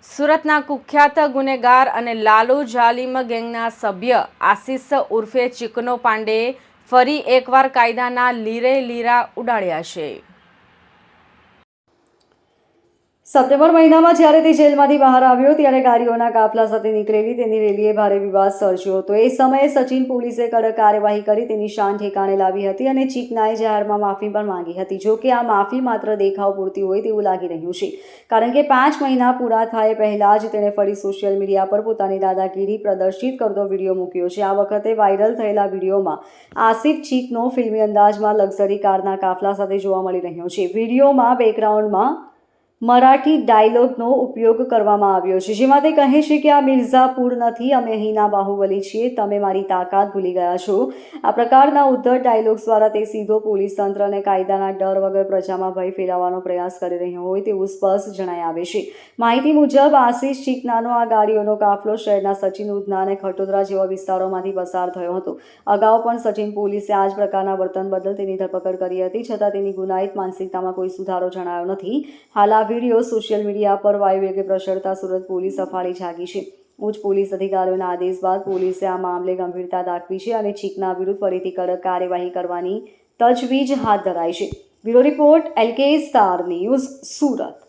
સુરતના કુખ્યાત ગુનેગાર અને લાલુ જાલિમ ગેંગના સભ્ય આશિષ ઉર્ફે ચીકનો પાંડેએ ફરી એકવાર કાયદાના લીરે લીરા ઉડાડ્યા છે। સપ્ટેમ્બર મહિનામાં જ્યારે તે જેલમાંથી બહાર આવ્યો ત્યારે ગાડીઓના કાફલા સાથે નીકળેલી તેની રેલીએ ભારે વિવાદ સર્જ્યો હતો। એ સમયે સચિન પોલીસે કડક કાર્યવાહી કરી તેની શાન ઠેકાણે લાવી હતી અને ચીકનાએ જાહેરમાં માફી પણ માંગી હતી। જો કે આ માફી માત્ર દેખાવ પૂરતી હોય તેવું લાગી રહ્યું છે, કારણ કે 5 મહિના પૂરા થાય પહેલાં જ તેણે ફરી સોશિયલ મીડિયા પર પોતાની દાદાગીરી પ્રદર્શિત કરતો વિડીયો મૂક્યો છે। આ વખતે વાયરલ થયેલા વિડીયોમાં આશિષ ચીકનો ફિલ્મી અંદાજમાં લક્ઝરી કારના કાફલા સાથે જોવા મળી રહ્યો છે। વિડીયોમાં બેકગ્રાઉન્ડમાં મરાઠી ડાયલોગનો ઉપયોગ કરવામાં આવ્યો છે, જેમાં તે કહે છે કે આ મિર્ઝાપુર નથી, અમે અહીંના બાહુબલી છીએ, તમે મારી તાકાત ભૂલી ગયા છો। આ પ્રકારના ઉદ્ધત ડાયલોગ્સ દ્વારા તે સીધો પોલીસ તંત્ર અને કાયદાના ડર વગર પ્રજામાં ભય ફેલાવવાનો પ્રયાસ કરી રહ્યો હોય તેવું સ્પષ્ટ જણાઈ આવે છે। માહિતી મુજબ આશિષ ચીકનાનો આ ગાડીઓનો કાફલો શહેરના સચિન, ઉધના અને ખટોદરા જેવા વિસ્તારોમાંથી પસાર થયો હતો। અગાઉ પણ સચિન પોલીસે આ જ પ્રકારના વર્તન બદલ તેની ધરપકડ કરી હતી, છતાં તેની ગુનાહિત માનસિકતામાં કોઈ સુધારો જણાયો નથી। હાલ આ વિડીયો સોશિયલ મીડિયા પર વાયુવેગે પ્રસરતા સુરત પોલીસ સફાળી જાગી છે। ઉચ્ચ પોલીસ અધિકારીઓના આદેશ બાદ પોલીસે આ મામલે ગંભીરતા દાખવી છે અને ચીકના વિરુદ્ધ ફરીથી કડક કાર્યવાહી કરવાની તજવીજ હાથ ધરાઈ છે। Bureau report, LK star news, Surat.